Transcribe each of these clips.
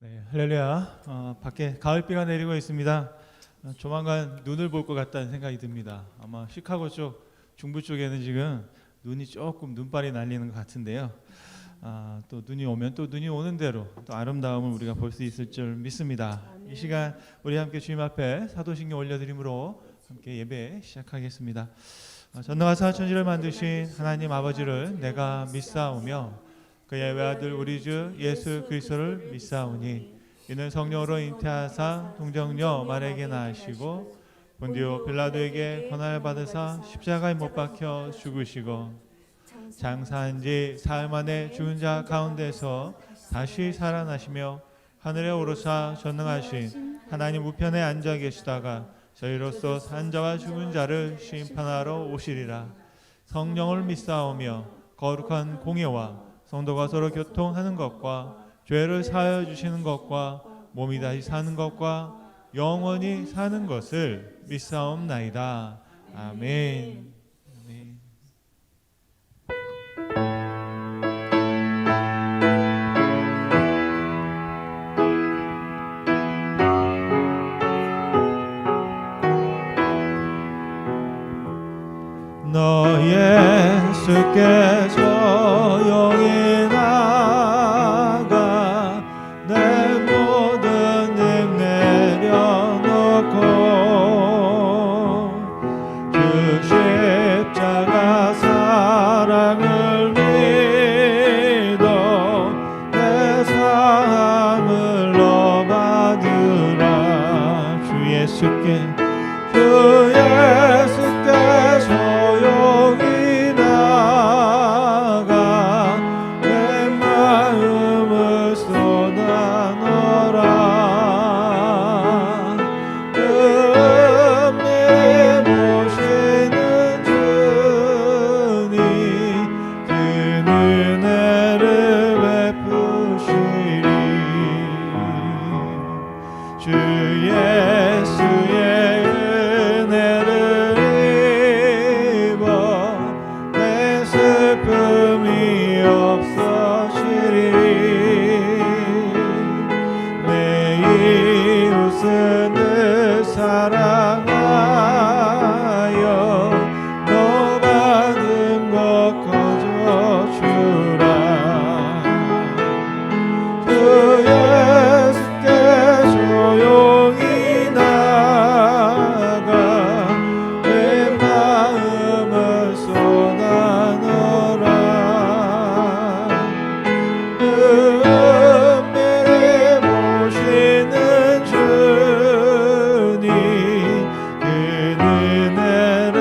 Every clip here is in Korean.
네, 할렐루야. 밖에 가을비가 내리고 있습니다. 조만간 눈을 볼 것 같다는 생각이 듭니다. 아마 시카고 쪽, 중부 쪽에는 지금 눈이 조금 눈발이 날리는 것 같은데요. 또 눈이 오면 또 눈이 오는 대로 또 아름다움을 우리가 볼 수 있을 줄 믿습니다. 이 시간 우리 함께 주님 앞에 사도신경 올려드림으로 함께 예배 시작하겠습니다. 전능하사 천지를 만드신 하나님 아버지를 내가 믿사오며 그의 외아들 우리 주 예수 그리스도를 믿사오니 이는 성령으로 잉태하사 동정녀 마리아에게 낳으시고 본디오 빌라도에게 고난을 받으사 십자가에 못 박혀 죽으시고 장사한 지 사흘 만에 죽은 자 가운데서 다시 살아나시며 하늘에 오르사 전능하신 하나님 우편에 앉아 계시다가 저희로서 산 자와 죽은 자를 심판하러 오시리라. 성령을 믿사오며 거룩한 공예와 성도가 서로 교통하는 것과 죄를 사하여 주시는 것과 몸이 다시 사는 것과 영원히 사는 것을 믿사옵나이다. 아멘. 아멘. 너 예수께 조용히 나가 내 모든 짐 내려놓고 주 십자가 사랑을 믿어 내 사함을 너 받으라. 주 예수께 조용히 나가 내 마음을 쏟아넣어라. 은밀히 보시는 주님 그 은혜를 베푸시리. 주 예수의 은혜를 입어 내 슬픔이 없어지리. 내 이웃은 늘 사랑하여 너 받은 것 거저 주라. 주 예수께 조용히 나가 내 마음을 쏟아넣어라. 은밀히 보시는 주님 그 은혜를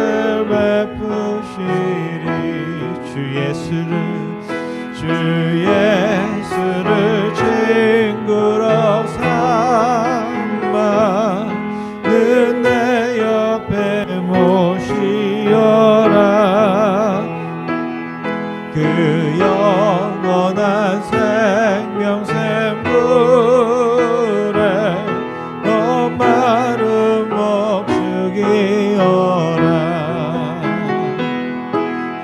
베푸시리. 주 예수를 친구로 삼아 늘 내 옆에 모시어라. 그 영원한 생명샘물에 너 마른 목축이어라.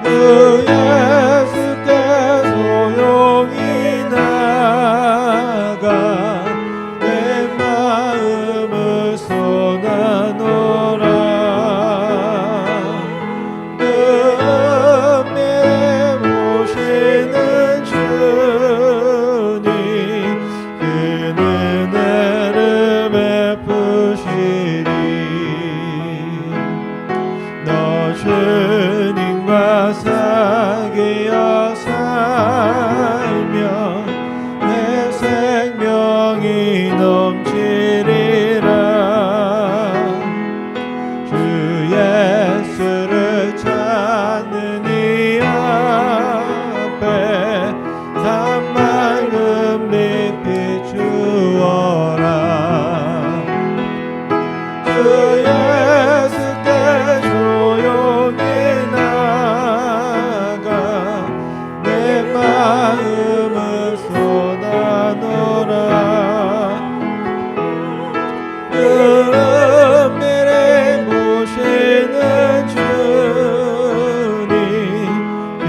그 예수께 조용히 나가 내 마음을 쏟아놓으라. 은밀히 보시는 주님 그 은혜를 베푸시리. 너 주님과 사귀어 살면 내 생명이 넘치리라. 주 예수를 찾는 이 앞에 맑은 빛 비추어라. 주 예수께 조용히 나가 내 마음을 쏟아놓으라. 은밀히 보시는 주님 그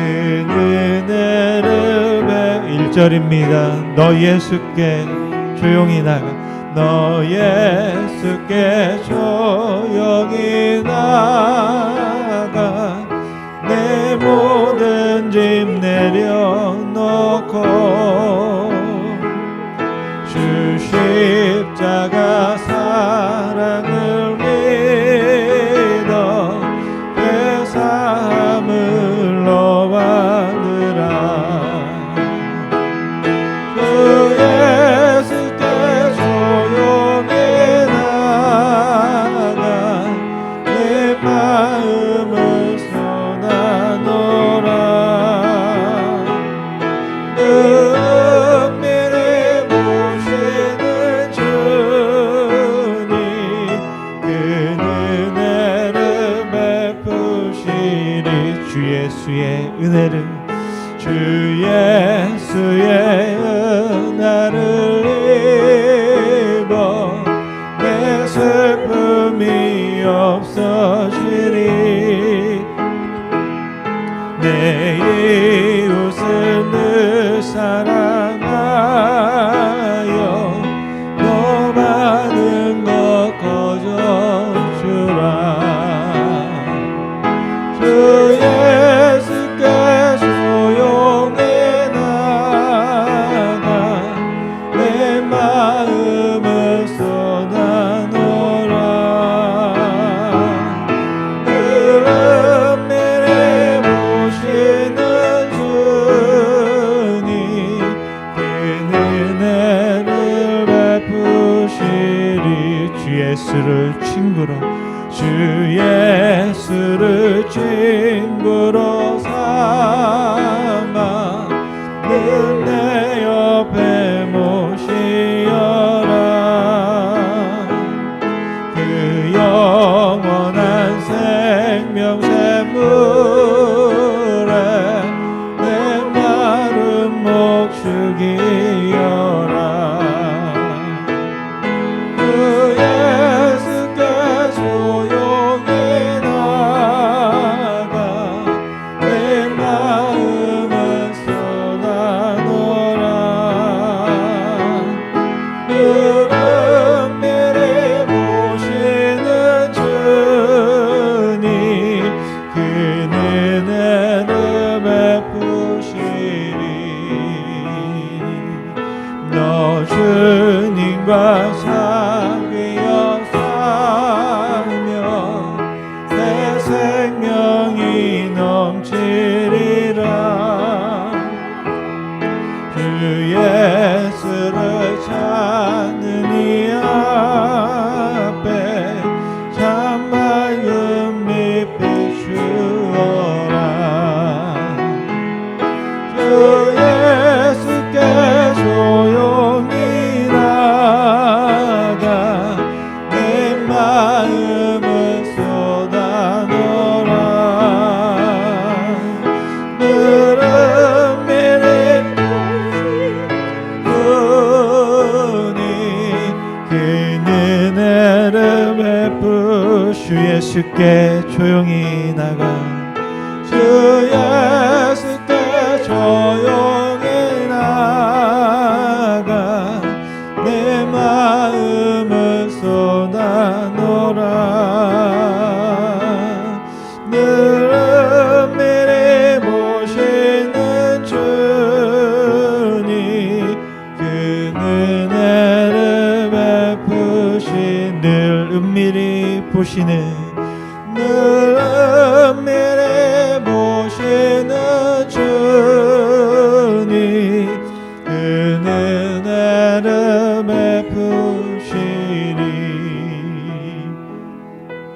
은혜를 1절입니다. 너 예수께 조용히 나가 너 예수께 조용히 나가 내 모든 짐 내려놓고 주 십자가 사랑을 믿어 회사함을 너받으라 주 예수께 조용히 나가 내 마음을 쏟아놓으라 은밀히 보시는 주님 그 은혜를 베푸시리 주 예수의 은혜를 주 예수의 은혜를 입어 내 슬픔이 없어지리 내 이웃을 늘 사랑하여 너 많은 것 거저주라 주 예수께 조용히 나가 내 마음을 쏟아놓으라 은밀히 보시는 주님 그 은혜를 베푸시리 주 예수를 친구로 주 예수를 친구로 삼아 늘 내 옆에 모시어라 그 영원한 생명샘물에 내 마른 목 죽이어라 그 예수께 조용히 나가 내 마음을 쏟아놓으라 은밀히 보시는 주님 그 은혜를 베푸시리 너 주님과 사귀어 살며 새 생명이 넘치리라 주 예수를 찾는 이 앞에 참 맑은 빛 비추어라 주 예수께 조용히 나가 내 마음을 쏟아놓으라 늘 은밀히 보시는 그 은혜를 베푸 주 예수께 조용히 나가 주 예수께 조용히 나가 내 마음을 쏟아놓으라 늘 은밀히 보시는 주님 그 은혜를 베푸신 늘 은밀히 보시는 늘 은밀히 보시는 주님 그 은혜를 베푸시리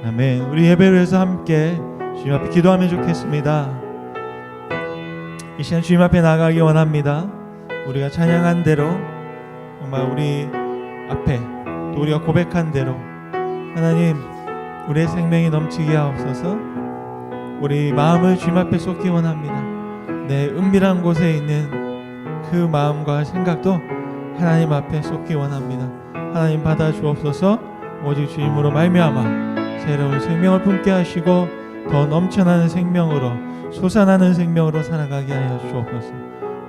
아멘. 우리 예배를 해서 함께 주님 앞에 기도하면 좋겠습니다. 이 시간 주님 앞에 나가기 원합니다. 우리가 찬양한 대로 정말 우리 앞에 또 우리가 고백한 대로 하나님 우리의 생명이 넘치게 하옵소서. 우리 마음을 주님 앞에 쏟기 원합니다. 내 은밀한 곳에 있는 그 마음과 생각도 하나님 앞에 쏟기 원합니다. 하나님 받아 주옵소서. 오직 주님으로 말미암아 새로운 생명을 품게 하시고 더 넘쳐나는 생명으로 솟아나는 생명으로 살아가게 하여 주옵소서.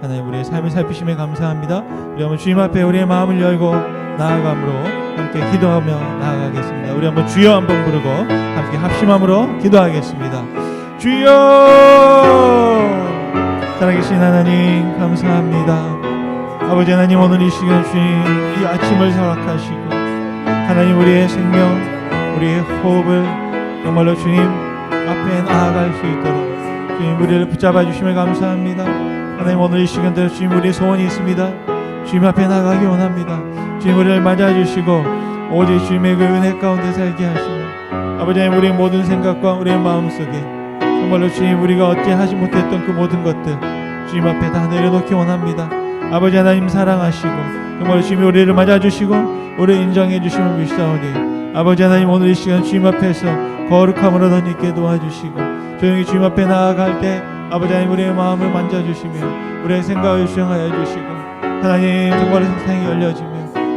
하나님 우리의 삶을 살피심에 감사합니다. 우리 한번 주님 앞에 우리의 마음을 열고 나아감으로 함께 기도하며 나아가겠습니다. 우리 한번 주여 한번 부르고 함께 합심함으로 기도하겠습니다. 주여! 살아계신 하나님 감사합니다. 아버지 하나님, 오늘 이 시간 주님 이 아침을 허락하시고 하나님 우리의 생명, 우리의 호흡을 정말로 주님 앞에 나아갈 수 있도록 주님 우리를 붙잡아 주심을 감사합니다. 하나님, 오늘 이 시간대로 주님 우리의 소원이 있습니다. 주님 앞에 나가기 원합니다. 주님 우리를 맞아주시고 오직 주님의 그 은혜 가운데 살게 하시고 아버지 하나님, 우리의 모든 생각과 우리의 마음속에 정말로 주님 우리가 어찌 하지 못했던 그 모든 것들 주님 앞에 다 내려놓기 원합니다. 아버지 하나님 사랑하시고 정말 주님이 우리를 맞아주시고 우리를 인정해 주심을 믿사오니 아버지 하나님, 오늘 이 시간 주님 앞에서 거룩함으로 덧입게 도와주시고 조용히 주님 앞에 나아갈 때 아버지 하나님 우리의 마음을 만져주시며 우리의 생각을 수용하여 주시고 하나님 정말 세상이 열려지며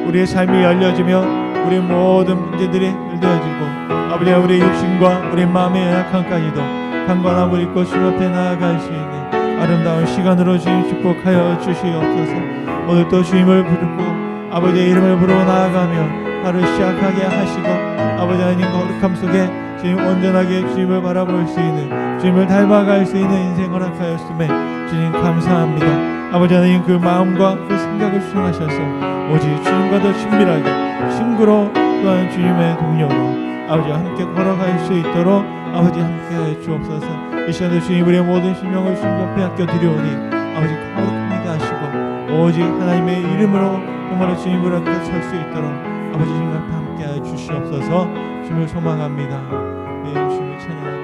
우리의 삶이 열려지며 우리의 모든 문제들이 열려지고 아버지 하나님 우리의 육신과 우리의 마음의 연약함까지도 강건함을 입고 주님 앞에 나아갈 수 있는 아름다운 시간으로 주님 축복하여 주시옵소서. 오늘 또 주님을 부르고 아버지의 이름을 부르고 나아가며 하루 시작하게 하시고 아버지 하나님 거룩함 속에 주님 온전하게 주님을 바라볼 수 있는 주님을 닮아갈 수 있는 인생 허락하였음에 주님 감사합니다. 아버지 하나님 그 마음과 그 생각을 수용하셔서 오직 주님과 더 친밀하게 친구로 또한 주님의 동료로 아버지와 함께 걸어갈 수 있도록 아버지 함께하여 주옵소서. 이 시간에 주님 우리의 모든 심령을 주님 앞에 아껴드리오니 아버지 거룩하게 하시고 오직 하나님의 이름으로 정말로 주님을 앞에 설 수 있도록 아버지 주님 앞에 함께하여 주시옵소서. 주님을 소망합니다. 매일 주님을 찬양합니다.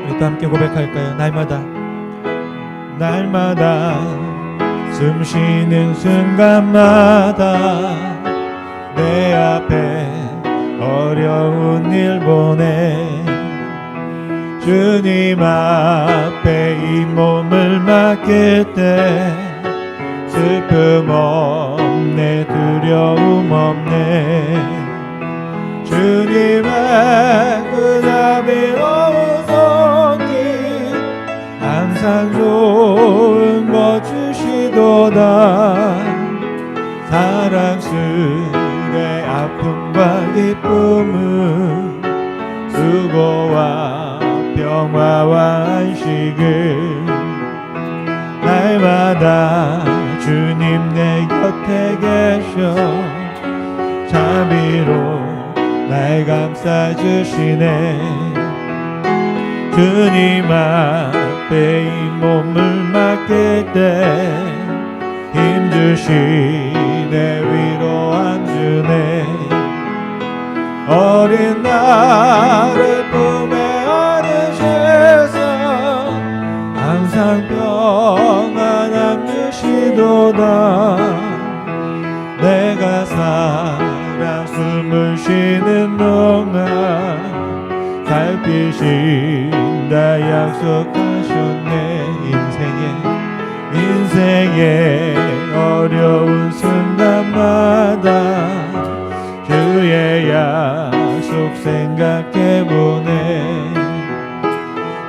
우리 또 함께 고백할까요? 날마다 숨 쉬는 순간마다 내 앞에 어려운 일 보내 주님 앞에 이 몸을 맡길 때 슬픔 없네, 두려움 없네. 주님의 그 자비로운 손길 항상 좋은 것 주시도다. 사랑스레 아픔과 기쁨은 수고와 평화와 안식을 날마다 주님 내 곁에 계셔 자비로 날 감싸주시네. 주님 앞에 이 몸을 맡길 때 힘주시네, 위로함 주네. 어린 나를 품에 안으셔서 항상 평안함 주시도다. 내가 살아 숨을 쉬는 동안 살피신다 약속하셨네. 인생의 어려운 순간마다 주의 약속 생각해보네.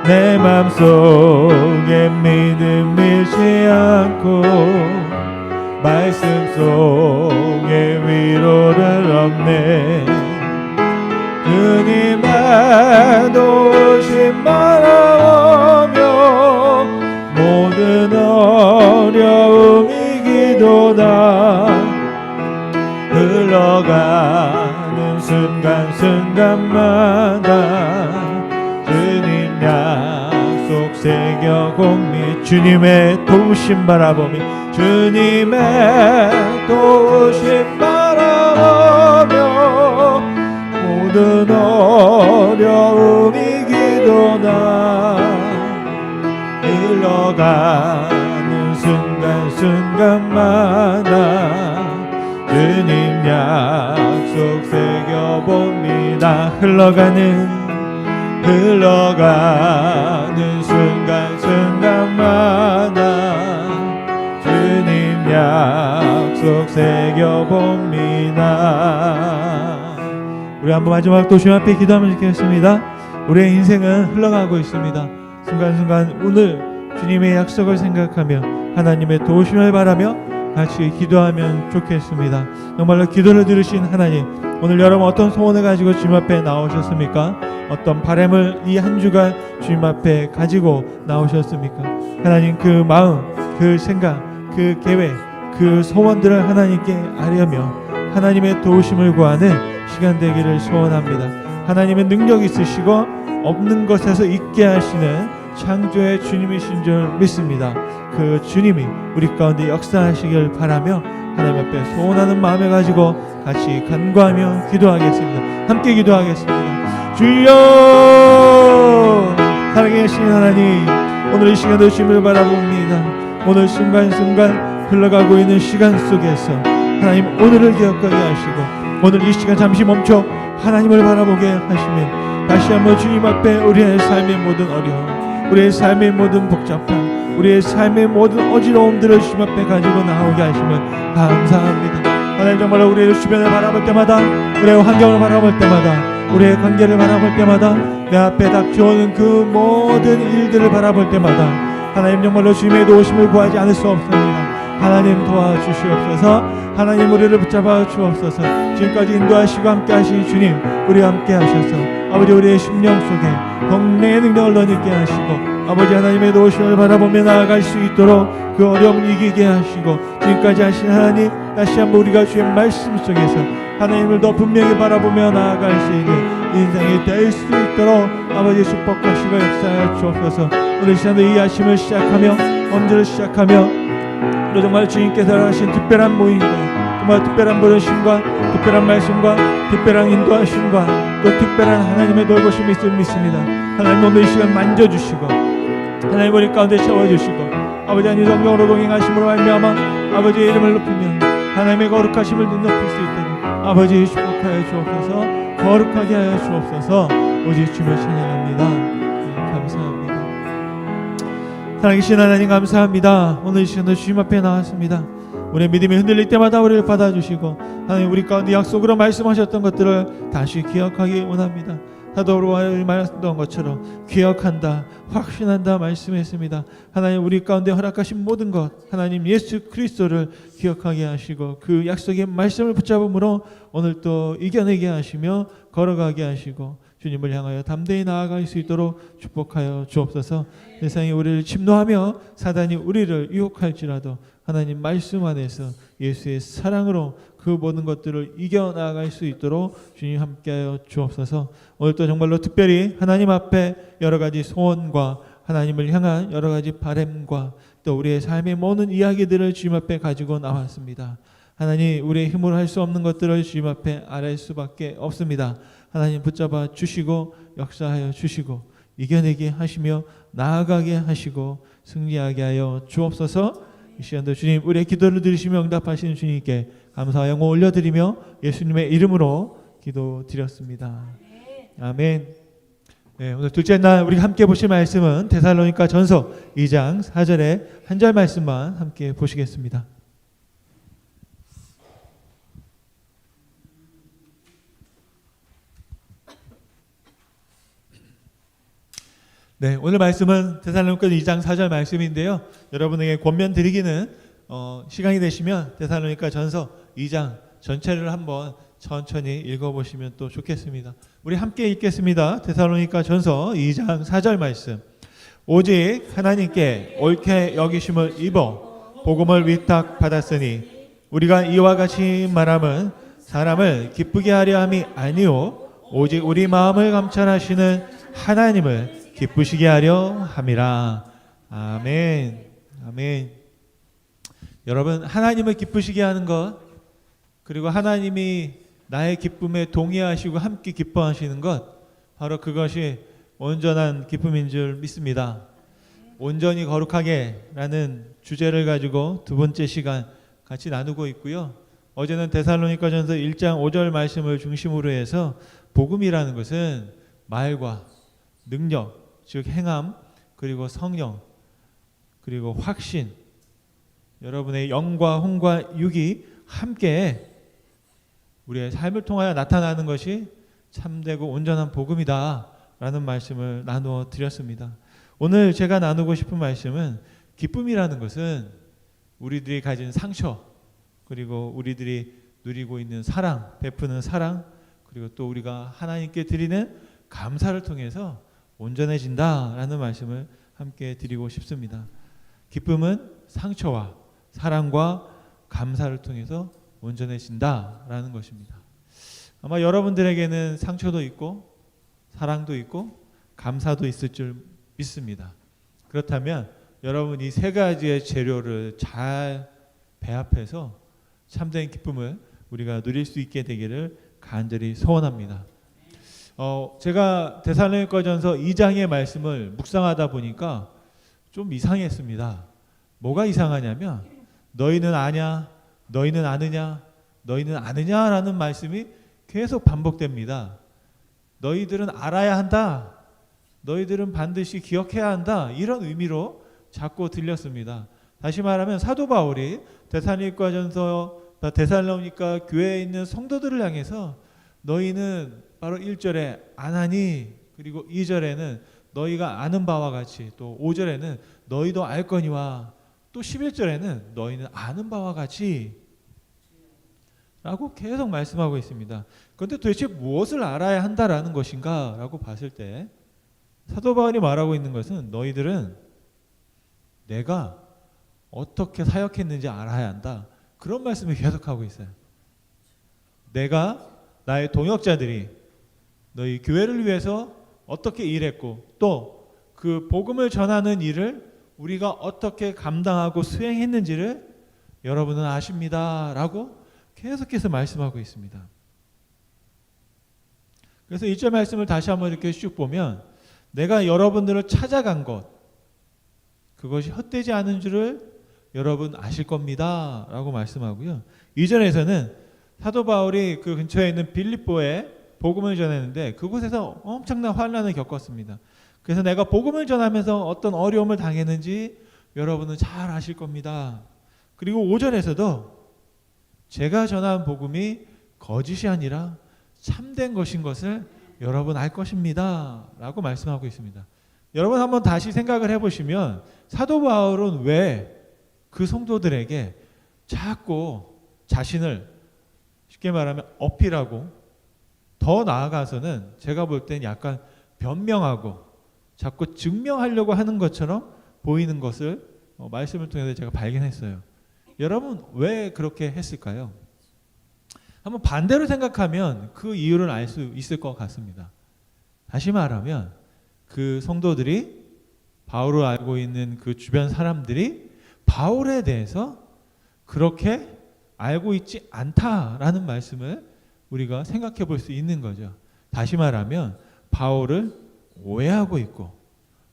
내 맘속에 믿음 잃지 않고 말씀 속에 위로를 얻네. 주님의 도우심 바라오며 모든 어려움 이기도다. 흘러가는 순간순간마다 주님 약속 새겨 공미 주님의 도우심 바라보며 주님의 도우심 바라보며 모든 어려움 이기도다. 흘러가는 순간순간마다 주님 약속 새겨봅니다. 흘러가는 순간순간마다 주님 약속 새겨봅니다. 우리 한번 마지막 또 주님 앞에 기도하면서 읽겠습니다. 우리의 인생은 흘러가고 있습니다. 순간순간 오늘 주님의 약속을 생각하며 하나님의 도우심을 바라며 같이 기도하면 좋겠습니다. 정말로 기도를 들으신 하나님, 오늘 여러분 어떤 소원을 가지고 주님 앞에 나오셨습니까? 어떤 바람을 이 한 주간 주님 앞에 가지고 나오셨습니까? 하나님, 그 마음, 그 생각, 그 계획, 그 소원들을 하나님께 아뢰며 하나님의 도우심을 구하는 시간 되기를 소원합니다. 하나님의 능력 있으시고 없는 것에서 있게 하시는 창조의 주님이신 줄 믿습니다. 그 주님이 우리 가운데 역사하시길 바라며 하나님 앞에 소원하는 마음을 가지고 같이 간구하며 기도하겠습니다. 함께 기도하겠습니다. 주여, 살아계신 하나님, 오늘 이 시간도 주님을 바라봅니다. 오늘 순간순간 흘러가고 있는 시간 속에서 하나님, 오늘을 기억하게 하시고 오늘 이 시간 잠시 멈춰 하나님을 바라보게 하시며 다시 한번 주님 앞에 우리의 삶의 모든 어려움, 우리의 삶의 모든 복잡함, 우리의 삶의 모든 어지러움들을 주님 앞에 가지고 나오게 하시면 감사합니다. 하나님, 정말 우리의 주변을 바라볼 때마다, 우리의 환경을 바라볼 때마다, 우리의 관계를 바라볼 때마다, 내 앞에 닥쳐오는 그 모든 일들을 바라볼 때마다 하나님, 정말로 주님의 도우심을 구하지 않을 수 없습니다. 하나님, 도와주시옵소서. 하나님, 우리를 붙잡아 주옵소서. 지금까지 인도하시고 함께 하신 주님, 우리와 함께 하셔서 아버지, 우리의 심령 속에 성령의 능력을 넣게 하시고 아버지, 하나님의 도우심을 바라보며 나아갈 수 있도록 그 어려움을 이기게 하시고 지금까지 하신 하나님, 다시 한번 우리가 주의 말씀 속에서 하나님을 더 분명히 바라보며 나아갈 수 있는 인생이 될 수 있도록 아버지 축복하시고 역사하여 주옵소서. 오늘 시간도 이 아침을 시작하며 언제를 시작하며 또 정말 주님께서 하신 특별한 모임과 정말 특별한 부르심과 특별한 말씀과 특별한 인도하심과 또 특별한 하나님의 돌보심이 있음을 믿습니다. 하나님, 오늘 이 시간 만져주시고 하나님 우리 가운데 채워주시고 아버지, 하나님 성령으로 동행하심으로 말미암아 아버지의 이름을 높이며 하나님의 거룩하심을 높일 수 있도록 아버지 축복하여 주옵소서. 거룩하게 하여 주옵소서. 오직 주를 찬양합니다. 감사합니다. 살아계신 하나님, 감사합니다. 오늘 이 시간도 주님 앞에 나왔습니다. 우리의 믿음이 흔들릴 때마다 우리를 받아주시고 하나님, 우리 가운데 약속으로 말씀하셨던 것들을 다시 기억하기 원합니다. 사도로 말했던 것처럼 기억한다, 확신한다 말씀했습니다. 하나님, 우리 가운데 허락하신 모든 것 하나님 예수 그리스도를 기억하게 하시고 그 약속의 말씀을 붙잡음으로 오늘 또 이겨내게 하시며 걸어가게 하시고 주님을 향하여 담대히 나아갈 수 있도록 축복하여 주옵소서. 세상이 우리를 침노하며 사단이 우리를 유혹할지라도 하나님 말씀 안에서 예수의 사랑으로 그 모든 것들을 이겨나갈 수 있도록 주님 함께하여 주옵소서. 오늘도 정말로 특별히 하나님 앞에 여러 가지 소원과 하나님을 향한 여러 가지 바람과 또 우리의 삶의 모든 이야기들을 주님 앞에 가지고 나왔습니다. 하나님, 우리의 힘으로 할 수 없는 것들을 주님 앞에 아뢰 수밖에 없습니다. 하나님, 붙잡아 주시고 역사하여 주시고 이겨내게 하시며 나아가게 하시고 승리하게 하여 주옵소서. 이 시간도 주님, 우리의 기도를 들으시며 응답하시는 주님께 감사와 영광 올려드리며 예수님의 이름으로 기도드렸습니다. 아멘. 네, 오늘 둘째 날 우리가 함께 보실 말씀은 데살로니가 전서 2장 4절의 한 절 말씀만 함께 보시겠습니다. 네, 오늘 말씀은 데살로니가 2장 4절 말씀인데요. 여러분에게 권면 드리기는 시간이 되시면 데살로니가 전서 2장 전체를 한번 천천히 읽어보시면 또 좋겠습니다. 우리 함께 읽겠습니다. 데살로니가 전서 2장 4절 말씀. 오직 하나님께 옳게 여기심을 입어 복음을 위탁받았으니 우리가 이와 같이 말함은 사람을 기쁘게 하려 함이 아니요 오직 우리 마음을 감찰하시는 하나님을 기쁘시게 하려 함이라. 아멘. 아멘. 여러분, 하나님을 기쁘시게 하는 것, 그리고 하나님이 나의 기쁨에 동의하시고 함께 기뻐하시는 것, 바로 그것이 온전한 기쁨인 줄 믿습니다. 온전히 거룩하게 라는 주제를 가지고 두 번째 시간 같이 나누고 있고요. 어제는 데살로니가전서 1장 5절 말씀을 중심으로 해서 복음이라는 것은 말과 능력, 즉 행함, 그리고 성령, 그리고 확신, 여러분의 영과 혼과 육이 함께 우리의 삶을 통하여 나타나는 것이 참되고 온전한 복음이다 라는 말씀을 나누어 드렸습니다. 오늘 제가 나누고 싶은 말씀은 기쁨이라는 것은 우리들이 가진 상처, 그리고 우리들이 누리고 있는 사랑, 베푸는 사랑, 그리고 또 우리가 하나님께 드리는 감사를 통해서 온전해진다라는 말씀을 함께 드리고 싶습니다. 기쁨은 상처와 사랑과 감사를 통해서 온전해진다라는 것입니다. 아마 여러분들에게는 상처도 있고 사랑도 있고 감사도 있을 줄 믿습니다. 그렇다면 여러분 이 세 가지의 재료를 잘 배합해서 참된 기쁨을 우리가 누릴 수 있게 되기를 간절히 소원합니다. 제가 데살로니가전서 2장의 말씀을 묵상하다 보니까 좀 이상했습니다. 뭐가 이상하냐면 너희는 아냐, 너희는 아느냐, 너희는 아느냐라는 말씀이 계속 반복됩니다. 너희들은 알아야 한다. 너희들은 반드시 기억해야 한다. 이런 의미로 자꾸 들렸습니다. 다시 말하면 사도 바울이 데살로니가 교회에 있는 성도들을 향해서 너희는 바로 1절에 아나니, 그리고 2절에는 너희가 아는 바와 같이, 또 5절에는 너희도 알 거니와, 또 11절에는 너희는 아는 바와 같이 라고 계속 말씀하고 있습니다. 그런데 도대체 무엇을 알아야 한다라는 것인가 라고 봤을 때 사도 바울이 말하고 있는 것은 너희들은 내가 어떻게 사역했는지 알아야 한다. 그런 말씀을 계속하고 있어요. 내가 나의 동역자들이 너희 교회를 위해서 어떻게 일했고 또 그 복음을 전하는 일을 우리가 어떻게 감당하고 수행했는지를 여러분은 아십니다. 라고 계속해서 말씀하고 있습니다. 그래서 1절 말씀을 다시 한번 이렇게 쭉 보면 내가 여러분들을 찾아간 것 그것이 헛되지 않은 줄을 여러분 아실 겁니다. 라고 말씀하고요. 2절에서는 사도 바울이 그 근처에 있는 빌립보에 복음을 전했는데 그곳에서 엄청난 환난을 겪었습니다. 그래서 내가 복음을 전하면서 어떤 어려움을 당했는지 여러분은 잘 아실 겁니다. 그리고 5절에서도 제가 전한 복음이 거짓이 아니라 참된 것인 것을 여러분 알 것입니다. 라고 말씀하고 있습니다. 여러분 한번 다시 생각을 해보시면 사도 바울은 왜 그 성도들에게 자꾸 자신을 쉽게 말하면 어필하고 더 나아가서는 제가 볼 땐 약간 변명하고 자꾸 증명하려고 하는 것처럼 보이는 것을 말씀을 통해서 제가 발견했어요. 여러분 왜 그렇게 했을까요? 한번 반대로 생각하면 그 이유를 알 수 있을 것 같습니다. 다시 말하면 그 성도들이 바울을 알고 있는 그 주변 사람들이 바울에 대해서 그렇게 알고 있지 않다라는 말씀을 우리가 생각해 볼 수 있는 거죠. 다시 말하면 바울을 오해하고 있고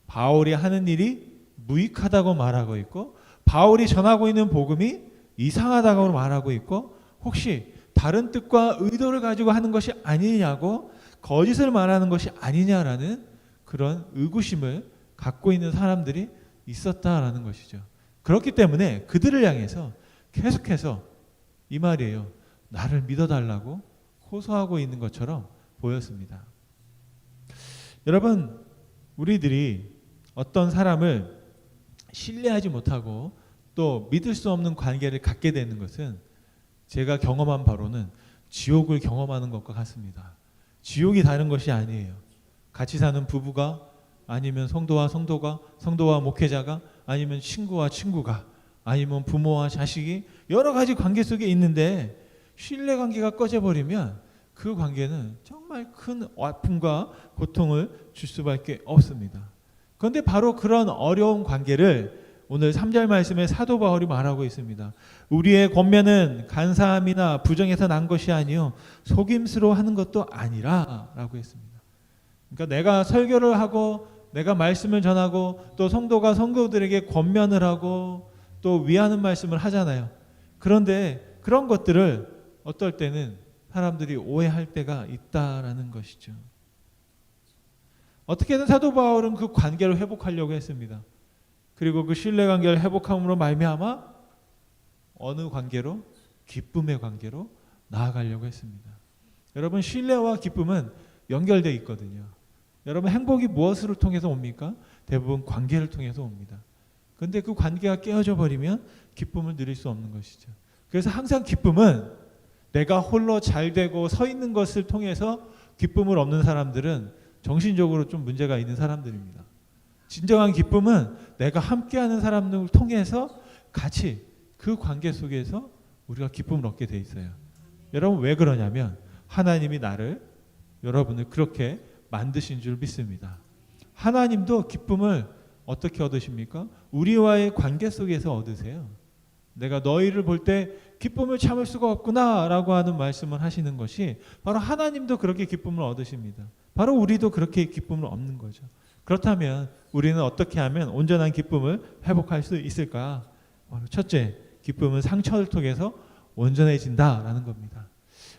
바울이 하는 일이 무익하다고 말하고 있고 바울이 전하고 있는 복음이 이상하다고 말하고 있고 혹시 다른 뜻과 의도를 가지고 하는 것이 아니냐고 거짓을 말하는 것이 아니냐라는 그런 의구심을 갖고 있는 사람들이 있었다라는 것이죠. 그렇기 때문에 그들을 향해서 계속해서 이 말이에요. 나를 믿어달라고 호소하고 있는 것처럼 보였습니다. 여러분, 우리들이 어떤 사람을 신뢰하지 못하고 또 믿을 수 없는 관계를 갖게 되는 것은 제가 경험한 바로는 지옥을 경험하는 것과 같습니다. 지옥이 다른 것이 아니에요. 같이 사는 부부가 아니면 성도와 목회자가 아니면 친구와 친구가 아니면 부모와 자식이 여러 가지 관계 속에 있는데 신뢰관계가 꺼져버리면 그 관계는 정말 큰 아픔과 고통을 줄 수밖에 없습니다. 그런데 바로 그런 어려운 관계를 오늘 3절 말씀에 사도 바울이 말하고 있습니다. 우리의 권면은 간사함이나 부정에서 난 것이 아니요 속임수로 하는 것도 아니라 라고 했습니다. 그러니까 내가 설교를 하고 내가 말씀을 전하고 또 성도가 성도들에게 권면을 하고 또 위하는 말씀을 하잖아요. 그런데 그런 것들을 어떨 때는 사람들이 오해할 때가 있다라는 것이죠. 어떻게든 사도 바울은 그 관계를 회복하려고 했습니다. 그리고 그 신뢰관계를 회복함으로 말미암아 어느 관계로? 기쁨의 관계로 나아가려고 했습니다. 여러분 신뢰와 기쁨은 연결되어 있거든요. 여러분 행복이 무엇으로 통해서 옵니까? 대부분 관계를 통해서 옵니다. 그런데 그 관계가 깨어져 버리면 기쁨을 누릴 수 없는 것이죠. 그래서 항상 기쁨은 내가 홀로 잘 되고 서 있는 것을 통해서 기쁨을 얻는 사람들은 정신적으로 좀 문제가 있는 사람들입니다. 진정한 기쁨은 내가 함께하는 사람들을 통해서 같이 그 관계 속에서 우리가 기쁨을 얻게 돼 있어요. 여러분 왜 그러냐면 하나님이 여러분을 그렇게 만드신 줄 믿습니다. 하나님도 기쁨을 어떻게 얻으십니까? 우리와의 관계 속에서 얻으세요. 내가 너희를 볼 때 기쁨을 참을 수가 없구나라고 하는 말씀을 하시는 것이 바로 하나님도 그렇게 기쁨을 얻으십니다. 바로 우리도 그렇게 기쁨을 얻는 거죠. 그렇다면 우리는 어떻게 하면 온전한 기쁨을 회복할 수 있을까? 첫째, 기쁨은 상처를 통해서 온전해진다라는 겁니다.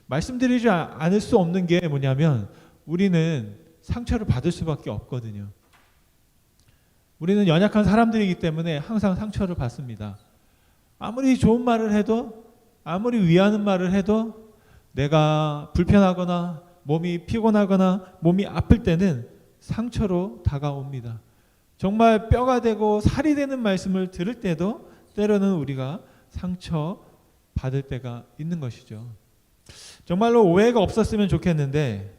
말씀드리지 않을 수 없는 게 뭐냐면 우리는 상처를 받을 수밖에 없거든요. 우리는 연약한 사람들이기 때문에 항상 상처를 받습니다. 아무리 좋은 말을 해도 아무리 위하는 말을 해도 내가 불편하거나 몸이 피곤하거나 몸이 아플 때는 상처로 다가옵니다. 정말 뼈가 되고 살이 되는 말씀을 들을 때도 때로는 우리가 상처 받을 때가 있는 것이죠. 정말로 오해가 없었으면 좋겠는데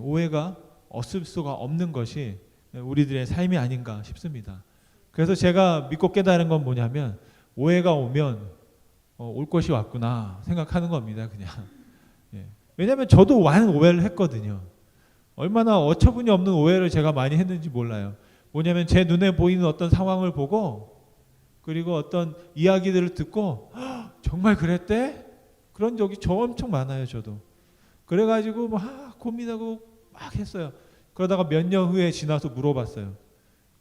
오해가 없을 수가 없는 것이 우리들의 삶이 아닌가 싶습니다. 그래서 제가 믿고 깨달은 건 뭐냐면 오해가 오면 올 것이 왔구나 생각하는 겁니다. 그냥. 왜냐하면 저도 많은 오해를 했거든요. 얼마나 어처구니 없는 오해를 제가 많이 했는지 몰라요. 뭐냐면 제 눈에 보이는 어떤 상황을 보고 그리고 어떤 이야기들을 듣고 정말 그랬대? 그런 적이 엄청 많아요. 저도. 그래가지고 막 고민하고 막 했어요. 그러다가 몇 년 후에 지나서 물어봤어요.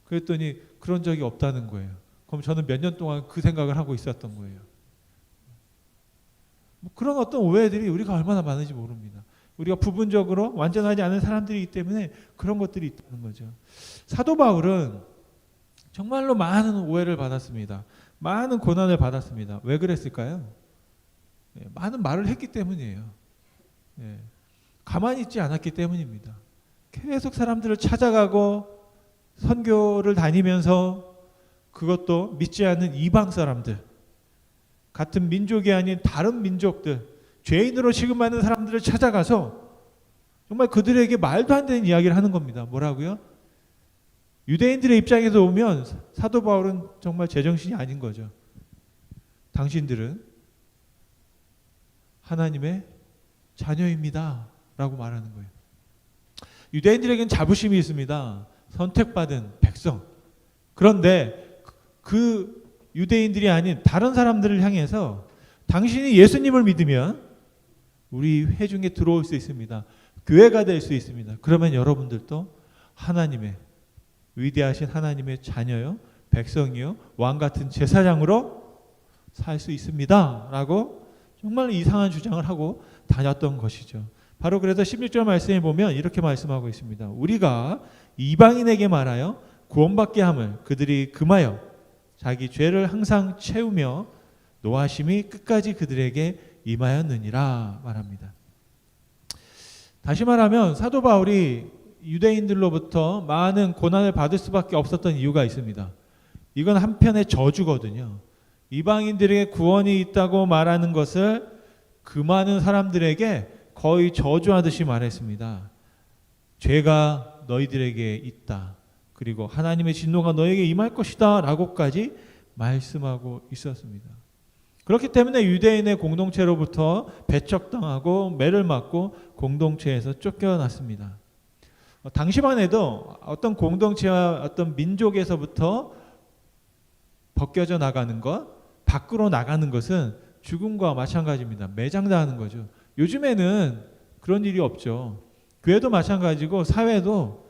그랬더니 그런 적이 없다는 거예요. 그럼 저는 몇 년 동안 그 생각을 하고 있었던 거예요. 그런 어떤 오해들이 우리가 얼마나 많은지 모릅니다. 우리가 부분적으로 완전하지 않은 사람들이기 때문에 그런 것들이 있다는 거죠. 사도 바울은 정말로 많은 오해를 받았습니다. 많은 고난을 받았습니다. 왜 그랬을까요? 많은 말을 했기 때문이에요. 가만히 있지 않았기 때문입니다. 계속 사람들을 찾아가고 선교를 다니면서 그것도 믿지 않는 이방 사람들, 같은 민족이 아닌 다른 민족들, 죄인으로 취급받는 사람들을 찾아가서 정말 그들에게 말도 안 되는 이야기를 하는 겁니다. 뭐라고요? 유대인들의 입장에서 보면 사도 바울은 정말 제정신이 아닌 거죠. 당신들은 하나님의 자녀입니다 라고 말하는 거예요. 유대인들에게는 자부심이 있습니다. 선택받은 백성. 그런데 그 유대인들이 아닌 다른 사람들을 향해서 당신이 예수님을 믿으면 우리 회중에 들어올 수 있습니다. 교회가 될 수 있습니다. 그러면 여러분들도 하나님의 위대하신 하나님의 자녀요, 백성이요, 왕 같은 제사장으로 살 수 있습니다 라고 정말 이상한 주장을 하고 다녔던 것이죠. 바로 그래서 16절 말씀에 보면 이렇게 말씀하고 있습니다. 우리가 이방인에게 말하여 구원받게 함을 그들이 금하여 자기 죄를 항상 채우며 노하심이 끝까지 그들에게 임하였느니라 말합니다. 다시 말하면 사도 바울이 유대인들로부터 많은 고난을 받을 수밖에 없었던 이유가 있습니다. 이건 한편의 저주거든요. 이방인들에게 구원이 있다고 말하는 것을 금하는 사람들에게 거의 저주하듯이 말했습니다. 죄가 너희들에게 있다. 그리고 하나님의 진노가 너에게 임할 것이다 라고까지 말씀하고 있었습니다. 그렇기 때문에 유대인의 공동체로부터 배척당하고 매를 맞고 공동체에서 쫓겨났습니다. 당시만 해도 어떤 공동체와 어떤 민족에서부터 벗겨져 나가는 것, 밖으로 나가는 것은 죽음과 마찬가지입니다. 매장당하는 거죠. 요즘에는 그런 일이 없죠. 교회도 마찬가지고 사회도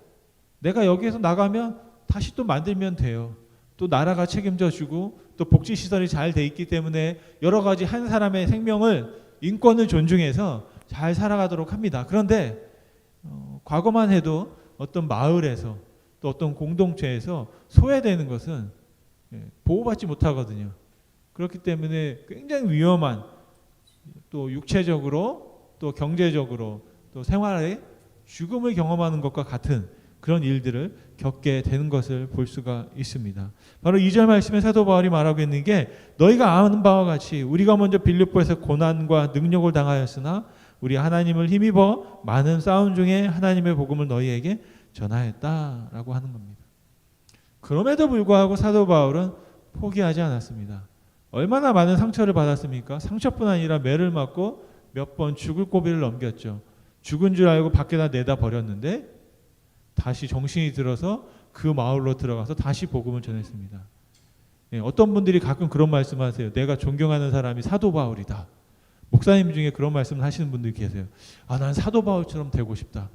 내가 여기에서 나가면 다시 또 만들면 돼요. 또 나라가 책임져 주고 또 복지시설이 잘 돼 있기 때문에 여러 가지 한 사람의 생명을 인권을 존중해서 잘 살아가도록 합니다. 그런데 과거만 해도 어떤 마을에서 또 어떤 공동체에서 소외되는 것은 보호받지 못하거든요. 그렇기 때문에 굉장히 위험한 또 육체적으로 또 경제적으로 또 생활에 죽음을 경험하는 것과 같은 그런 일들을 겪게 되는 것을 볼 수가 있습니다. 바로 2절 말씀에 사도 바울이 말하고 있는 게 너희가 아는 바와 같이 우리가 먼저 빌립보에서 고난과 능력을 당하였으나 우리 하나님을 힘입어 많은 싸움 중에 하나님의 복음을 너희에게 전하였다라고 하는 겁니다. 그럼에도 불구하고 사도 바울은 포기하지 않았습니다. 얼마나 많은 상처를 받았습니까? 상처뿐 아니라 매를 맞고 몇 번 죽을 고비를 넘겼죠. 죽은 줄 알고 밖에다 내다 버렸는데 다시 정신이 들어서 그 마을로 들어가서 다시 복음을 전했습니다. 예, 어떤 분들이 가끔 그런 말씀하세요. 내가 존경하는 사람이 사도 바울이다. 목사님 중에 그런 말씀을 하시는 분들이 계세요. 난 사도 바울처럼 되고 싶다.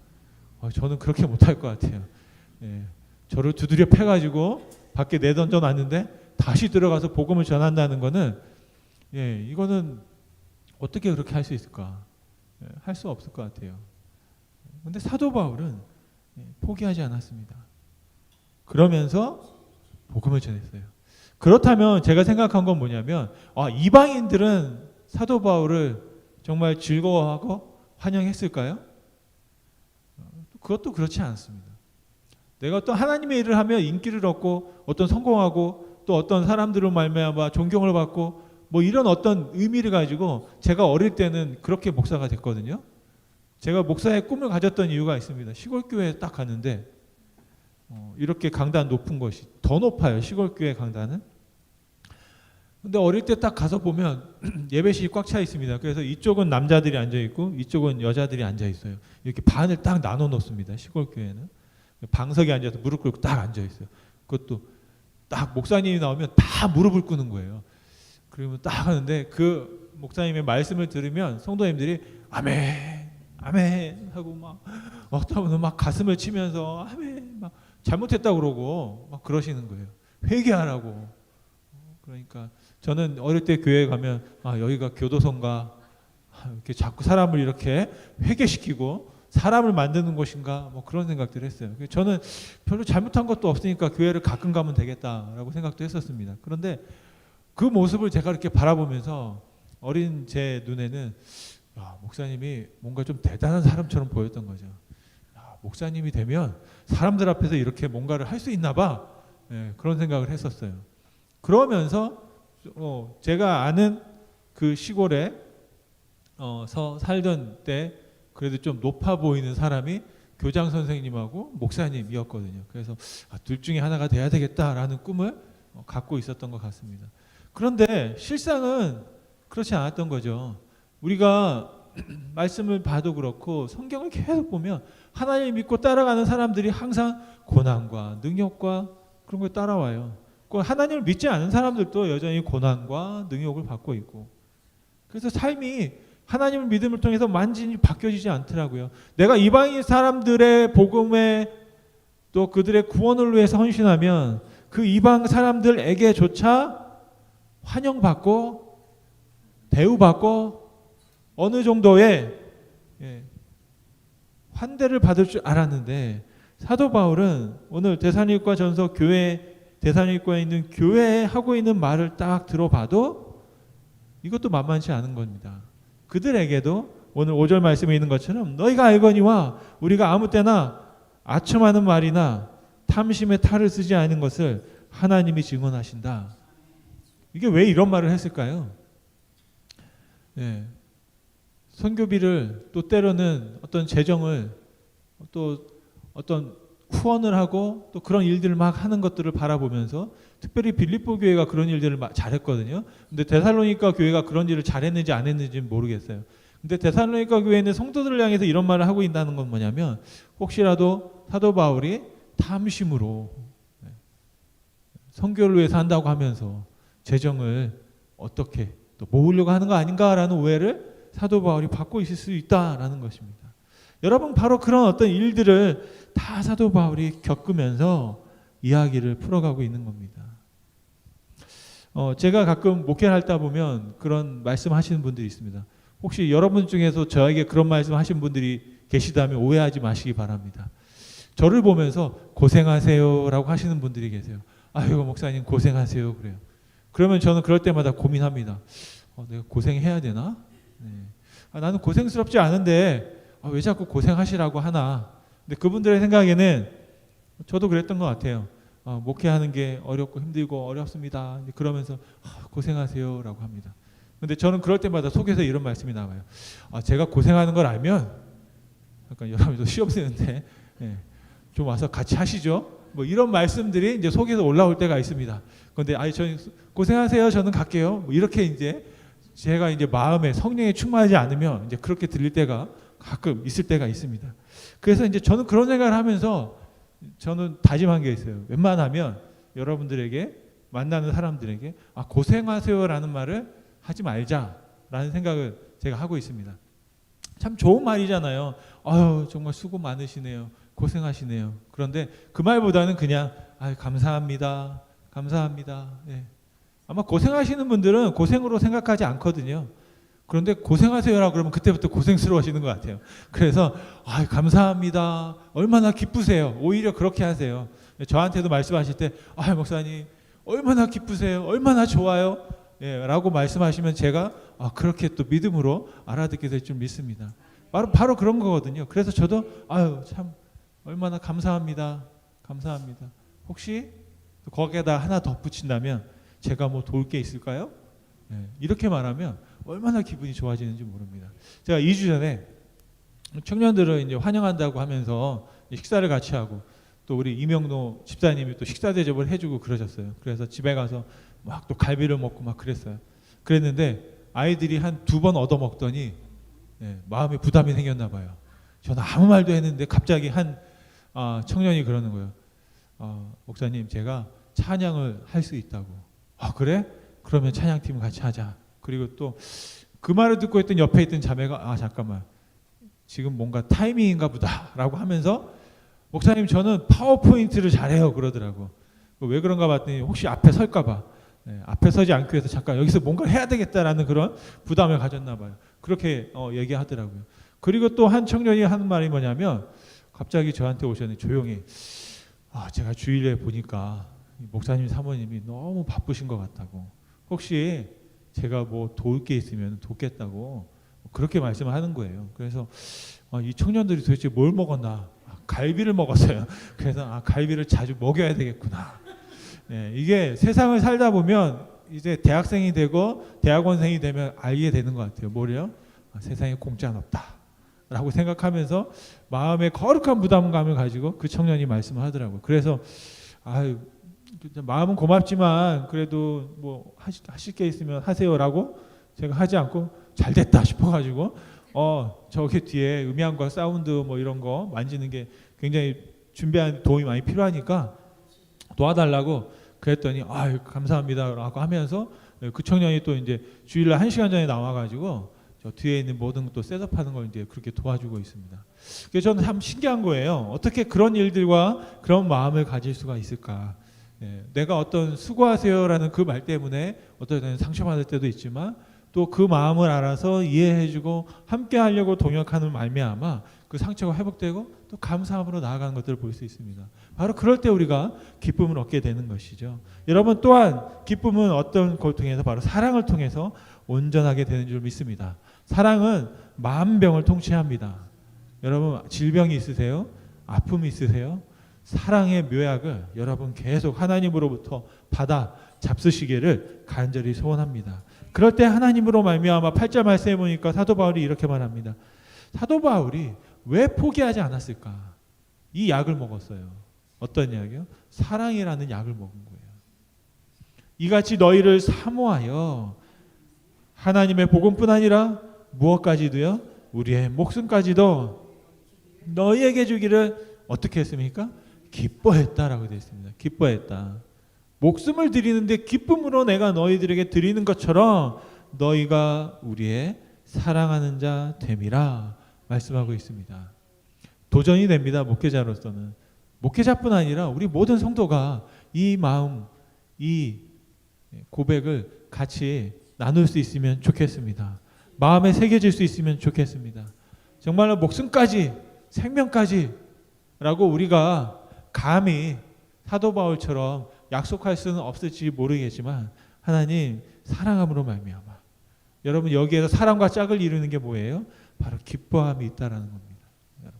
저는 그렇게 못할 것 같아요. 예, 저를 두드려 패가지고 밖에 내던져 놨는데 다시 들어가서 복음을 전한다는 거는 이거는 어떻게 그렇게 할 수 있을까? 할 수 없을 것 같아요. 그런데 사도 바울은 포기하지 않았습니다. 그러면서 복음을 전했어요. 그렇다면 제가 생각한 건 뭐냐면 이방인들은 사도 바울을 정말 즐거워하고 환영했을까요? 그것도 그렇지 않습니다. 내가 어떤 하나님의 일을 하며 인기를 얻고 어떤 성공하고 또 어떤 사람들을 말미암아 존경을 받고 뭐 이런 어떤 의미를 가지고 제가 어릴 때는 그렇게 목사가 됐거든요. 제가 목사의 꿈을 가졌던 이유가 있습니다. 시골교회에 딱 갔는데 이렇게 강단 높은 것이 더 높아요. 시골교회 강단은. 근데 어릴 때 딱 가서 보면 예배실이 꽉 차 있습니다. 그래서 이쪽은 남자들이 앉아 있고 이쪽은 여자들이 앉아 있어요. 이렇게 반을 딱 나눠 놓습니다. 시골교회는. 방석에 앉아서 무릎 꿇고 딱 앉아 있어요. 그것도 딱 목사님이 나오면 다 무릎을 꿇는 거예요. 그러면 딱 하는데 그 목사님의 말씀을 들으면 성도님들이 아멘, 아멘 하고 막 어떤 분은 막 가슴을 치면서 아멘 막 잘못했다 그러고 막 그러시는 거예요. 회개하라고. 그러니까 저는 어릴 때 교회에 가면 여기가 교도소인가 이렇게 자꾸 사람을 이렇게 회개시키고 사람을 만드는 곳인가 뭐 그런 생각들을 했어요. 저는 별로 잘못한 것도 없으니까 교회를 가끔 가면 되겠다라고 생각도 했었습니다. 그런데 그 모습을 제가 이렇게 바라보면서 어린 제 눈에는 목사님이 뭔가 좀 대단한 사람처럼 보였던 거죠. 목사님이 되면 사람들 앞에서 이렇게 뭔가를 할 수 있나 봐. 그런 생각을 했었어요. 그러면서 제가 아는 그 시골에 살던 때 그래도 좀 높아 보이는 사람이 교장 선생님하고 목사님이었거든요. 그래서 둘 중에 하나가 돼야 되겠다라는 꿈을 갖고 있었던 것 같습니다. 그런데 실상은 그렇지 않았던 거죠. 우리가 말씀을 봐도 그렇고 성경을 계속 보면 하나님 믿고 따라가는 사람들이 항상 고난과 능력과 그런 걸 따라와요. 하나님을 믿지 않은 사람들도 여전히 고난과 능력을 받고 있고, 그래서 삶이 하나님을 믿음을 통해서 완전히 바뀌어지지 않더라고요. 내가 이방인 사람들의 복음에 또 그들의 구원을 위해서 헌신하면 그 이방 사람들에게조차 환영받고 대우받고 어느 정도의 환대를 받을 줄 알았는데, 사도 바울은 오늘 데살로니가 전서 데살로니가에 있는 교회에 하고 있는 말을 딱 들어봐도 이것도 만만치 않은 겁니다. 그들에게도 오늘 5절 말씀에 있는 것처럼 너희가 알거니와 우리가 아무 때나 아첨하는 말이나 탐심의 탈을 쓰지 않은 것을 하나님이 증언하신다. 이게 왜 이런 말을 했을까요? 선교비를 또 때로는 어떤 재정을 또 어떤 후원을 하고 또 그런 일들을 막 하는 것들을 바라보면서, 특별히 빌립보 교회가 그런 일들을 잘했거든요. 근데 데살로니가 교회가 그런 일을 잘했는지 안 했는지는 모르겠어요. 근데 데살로니가 교회는 성도들을 향해서 이런 말을 하고 있다는 건 뭐냐면, 혹시라도 사도 바울이 탐심으로 선교를 위해서 한다고 하면서 재정을 어떻게 또 모으려고 하는 거 아닌가라는 오해를 사도 바울이 받고 있을 수 있다라는 것입니다. 여러분, 바로 그런 어떤 일들을 다 사도 바울이 겪으면서 이야기를 풀어가고 있는 겁니다. 제가 가끔 목회를 하다 보면 그런 말씀하시는 분들이 있습니다. 혹시 여러분 중에서 저에게 그런 말씀하신 분들이 계시다면 오해하지 마시기 바랍니다. 저를 보면서 고생하세요라고 하시는 분들이 계세요. 아이고 목사님 고생하세요 그래요. 그러면 저는 그럴 때마다 고민합니다. 내가 고생해야 되나? 나는 고생스럽지 않은데 왜 자꾸 고생하시라고 하나? 근데 그분들의 생각에는 저도 그랬던 것 같아요. 목회하는 게 어렵고 힘들고 어렵습니다. 그러면서 고생하세요라고 합니다. 근데 저는 그럴 때마다 속에서 이런 말씀이 나와요. 제가 고생하는 걸 알면, 약간 여러분도 시험 쓰는데 좀 와서 같이 하시죠. 뭐 이런 말씀들이 이제 속에서 올라올 때가 있습니다. 그런데 저는 고생하세요. 저는 갈게요. 뭐 이렇게 이제 제가 이제 마음에 성령에 충만하지 않으면 이제 그렇게 들릴 때가 가끔 있을 때가 있습니다. 그래서 이제 저는 그런 생각을 하면서 저는 다짐한 게 있어요. 웬만하면 여러분들에게 만나는 사람들에게 고생하세요라는 말을 하지 말자라는 생각을 제가 하고 있습니다. 참 좋은 말이잖아요. 정말 수고 많으시네요. 고생하시네요. 그런데 그 말보다는 그냥 감사합니다. 감사합니다. 아마 고생하시는 분들은 고생으로 생각하지 않거든요. 그런데 고생하세요라고 그러면 그때부터 고생스러워하시는 것 같아요. 그래서 감사합니다. 얼마나 기쁘세요. 오히려 그렇게 하세요. 저한테도 말씀하실 때 목사님 얼마나 기쁘세요. 얼마나 좋아요. 라고 말씀하시면 제가 그렇게 또 믿음으로 알아듣게 될 줄 믿습니다. 바로 그런 거거든요. 그래서 저도 참 얼마나 감사합니다. 감사합니다. 혹시 거기에다 하나 덧붙인다면 제가 뭐 도울 게 있을까요? 이렇게 말하면 얼마나 기분이 좋아지는지 모릅니다. 제가 2주 전에 청년들을 이제 환영한다고 하면서 식사를 같이 하고 또 우리 이명노 집사님이 또 식사 대접을 해주고 그러셨어요. 그래서 집에 가서 막 또 갈비를 먹고 막 그랬어요. 그랬는데 아이들이 한 2번 얻어 먹더니 마음에 부담이 생겼나 봐요. 저는 아무 말도 했는데 갑자기 한 청년이 그러는 거예요. 목사님 제가 찬양을 할 수 있다고. 그래? 그러면 찬양팀 같이 하자. 그리고 또 그 말을 듣고 있던 옆에 있던 자매가 잠깐만 지금 뭔가 타이밍인가 보다 라고 하면서 목사님 저는 파워포인트를 잘해요 그러더라고. 왜 그런가 봤더니 혹시 앞에 설까 봐 앞에 서지 않기 위해서 잠깐 여기서 뭔가를 해야 되겠다라는 그런 부담을 가졌나 봐요. 그렇게 얘기하더라고요. 그리고 또 한 청년이 하는 말이 뭐냐면 갑자기 저한테 오셨는데 조용히 제가 주일에 보니까 목사님 사모님이 너무 바쁘신 것 같다고 혹시 제가 뭐 도울 게 있으면 돕겠다고 그렇게 말씀을 하는 거예요. 그래서 이 청년들이 도대체 뭘 먹었나? 갈비를 먹었어요. 그래서 갈비를 자주 먹여야 되겠구나. 이게 세상을 살다 보면 이제 대학생이 되고 대학원생이 되면 알게 되는 것 같아요. 뭐래요? 세상에 공짜는 없다 라고 생각하면서 마음에 거룩한 부담감을 가지고 그 청년이 말씀을 하더라고요. 그래서 마음은 고맙지만 그래도 뭐 하실 게 있으면 하세요라고 제가 하지 않고 잘 됐다 싶어가지고 저기 뒤에 음향과 사운드 뭐 이런 거 만지는 게 굉장히 준비한 도움이 많이 필요하니까 도와달라고 그랬더니 감사합니다라고 하면서 그 청년이 또 이제 주일날 1시간 전에 나와가지고 저 뒤에 있는 모든 또 셋업하는 걸 이제 그렇게 도와주고 있습니다. 그래서 저는 참 신기한 거예요. 어떻게 그런 일들과 그런 마음을 가질 수가 있을까? 내가 어떤 수고하세요라는 그 말 때문에 어떨 때는 상처받을 때도 있지만 또 그 마음을 알아서 이해해주고 함께하려고 동역하는 말미암아 그 상처가 회복되고 또 감사함으로 나아가는 것들을 볼 수 있습니다. 바로 그럴 때 우리가 기쁨을 얻게 되는 것이죠. 여러분 또한 기쁨은 어떤 걸 통해서 바로 사랑을 통해서 온전하게 되는 줄 믿습니다. 사랑은 만병을 통치합니다. 여러분 질병이 있으세요? 아픔이 있으세요? 사랑의 묘약을 여러분 계속 하나님으로부터 받아 잡수시기를 간절히 소원합니다. 그럴 때 하나님으로 말미암아 8절 말씀해 보니까 사도 바울이 이렇게 말합니다. 사도 바울이 왜 포기하지 않았을까? 이 약을 먹었어요. 어떤 약이요? 사랑이라는 약을 먹은 거예요. 이같이 너희를 사모하여 하나님의 복음뿐 아니라 무엇까지도요? 우리의 목숨까지도 너희에게 주기를 어떻게 했습니까? 기뻐했다라고 되어 있습니다. 기뻐했다. 목숨을 드리는데 기쁨으로 내가 너희들에게 드리는 것처럼 너희가 우리의 사랑하는 자 됨이라 말씀하고 있습니다. 도전이 됩니다. 목회자로서는. 목회자뿐 아니라 우리 모든 성도가 이 마음, 이 고백을 같이 나눌 수 있으면 좋겠습니다. 마음에 새겨질 수 있으면 좋겠습니다. 정말로 목숨까지, 생명까지 라고 우리가 감히 사도 바울처럼 약속할 수는 없을지 모르겠지만 하나님 사랑함으로 말미암아 여러분 여기에서 사랑과 짝을 이루는 게 뭐예요? 바로 기뻐함이 있다라는 겁니다. 여러분.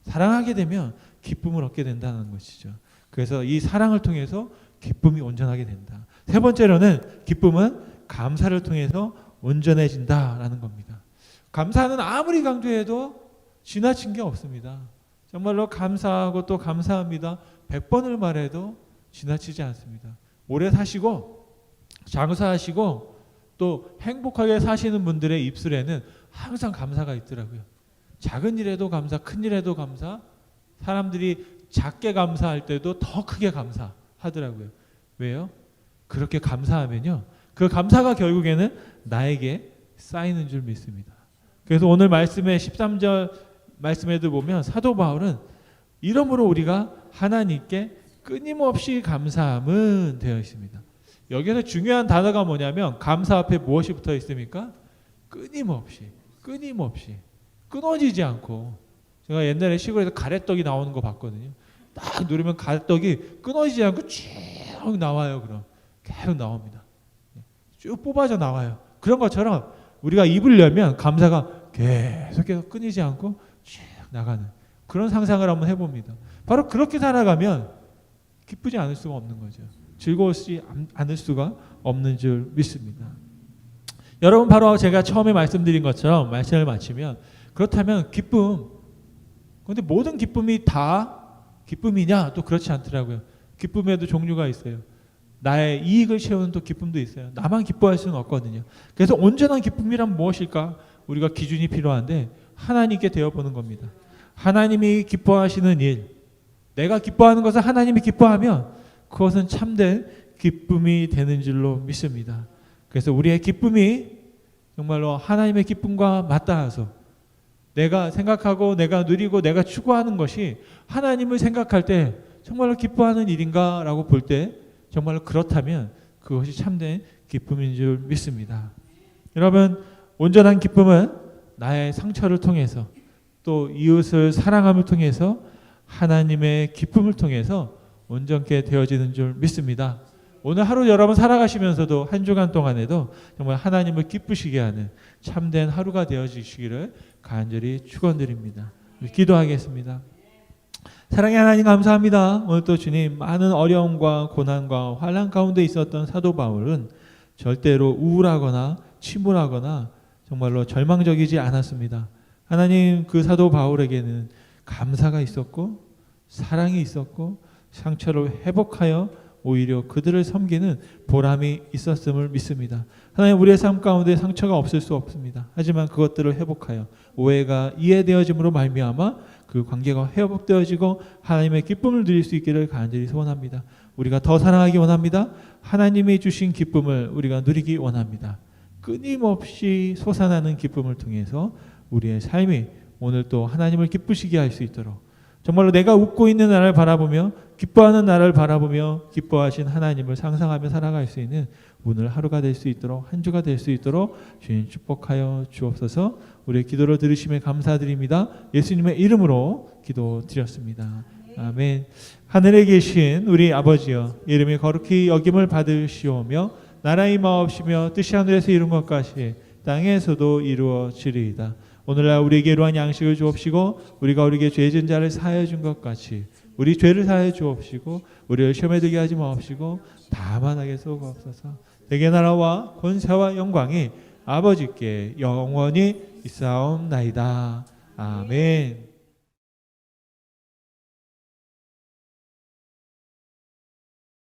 사랑하게 되면 기쁨을 얻게 된다는 것이죠. 그래서 이 사랑을 통해서 기쁨이 온전하게 된다. 세 번째로는 기쁨은 감사를 통해서 온전해진다라는 겁니다. 감사는 아무리 강조해도 지나친 게 없습니다. 정말로 감사하고 또 감사합니다. 100번을 말해도 지나치지 않습니다. 오래 사시고 장사하시고 또 행복하게 사시는 분들의 입술에는 항상 감사가 있더라고요. 작은 일에도 감사, 큰 일에도 감사, 사람들이 작게 감사할 때도 더 크게 감사하더라고요. 왜요? 그렇게 감사하면요, 그 감사가 결국에는 나에게 쌓이는 줄 믿습니다. 그래서 오늘 말씀의 13절 말씀에도 보면 사도 바울은 이러므로 우리가 하나님께 끊임없이 감사함은 되어 있습니다. 여기서 중요한 단어가 뭐냐면 감사 앞에 무엇이 붙어 있습니까? 끊임없이, 끊임없이, 끊어지지 않고. 제가 옛날에 시골에서 가래떡이 나오는 거 봤거든요. 딱 누르면 가래떡이 끊어지지 않고 쭉 나와요. 그럼 계속 나옵니다. 쭉 뽑아져 나와요. 그런 것처럼 우리가 입을 열면 감사가 계속 끊이지 않고 쭉 나가는 그런 상상을 한번 해봅니다. 바로 그렇게 살아가면 기쁘지 않을 수가 없는 거죠. 즐거우지 않을 수가 없는 줄 믿습니다. 여러분, 바로 제가 처음에 말씀드린 것처럼 말씀을 마치면, 그렇다면 기쁨, 그런데 모든 기쁨이 다 기쁨이냐? 또 그렇지 않더라고요. 기쁨에도 종류가 있어요. 나의 이익을 채우는 또 기쁨도 있어요. 나만 기뻐할 수는 없거든요. 그래서 온전한 기쁨이란 무엇일까? 우리가 기준이 필요한데 하나님께 되어보는 겁니다. 하나님이 기뻐하시는 일, 내가 기뻐하는 것을 하나님이 기뻐하면 그것은 참된 기쁨이 되는 줄로 믿습니다. 그래서 우리의 기쁨이 정말로 하나님의 기쁨과 맞닿아서 내가 생각하고 내가 누리고 내가 추구하는 것이 하나님을 생각할 때 정말로 기뻐하는 일인가 라고 볼 때 정말로 그렇다면 그것이 참된 기쁨인 줄 믿습니다. 여러분, 온전한 기쁨은 나의 상처를 통해서 또 이웃을 사랑함을 통해서 하나님의 기쁨을 통해서 온전케 되어지는 줄 믿습니다. 오늘 하루 여러분 살아가시면서도 한 주간 동안에도 정말 하나님을 기쁘시게 하는 참된 하루가 되어지시기를 간절히 축원드립니다. 기도하겠습니다. 사랑의 하나님, 감사합니다. 오늘 또 주님, 많은 어려움과 고난과 환난 가운데 있었던 사도 바울은 절대로 우울하거나 침울하거나 정말로 절망적이지 않았습니다. 하나님, 그 사도 바울에게는 감사가 있었고 사랑이 있었고 상처를 회복하여 오히려 그들을 섬기는 보람이 있었음을 믿습니다. 하나님, 우리의 삶 가운데 상처가 없을 수 없습니다. 하지만 그것들을 회복하여 오해가 이해되어짐으로 말미암아 그 관계가 회복되어지고 하나님의 기쁨을 누릴 수 있기를 간절히 소원합니다. 우리가 더 사랑하기 원합니다. 하나님이 주신 기쁨을 우리가 누리기 원합니다. 끊임없이 솟아나는 기쁨을 통해서 우리의 삶이 오늘 또 하나님을 기쁘시게 할 수 있도록, 정말로 내가 웃고 있는 나를 바라보며 기뻐하는 나를 바라보며 기뻐하신 하나님을 상상하며 살아갈 수 있는 오늘 하루가 될 수 있도록, 한 주가 될 수 있도록 주님 축복하여 주옵소서. 우리의 기도를 들으심에 감사드립니다. 예수님의 이름으로 기도드렸습니다. 아멘. 하늘에 계신 우리 아버지여, 이름이 거룩히 여김을 받으시오며 나라의 마옵시며 뜻이 하늘에서 이룬 것 같이 땅에서도 이루어지리이다. 오늘날 우리에게 이러한 양식을 주옵시고 우리가 우리에게 죄진 자를 사하여 준 것 같이 우리 죄를 사하여 주옵시고 우리를 시험에 들게 하지 마옵시고 다만 하게 쏘옵소서. 내게 나라와 권세와 영광이 아버지께 영원히 있사옵나이다. 아멘.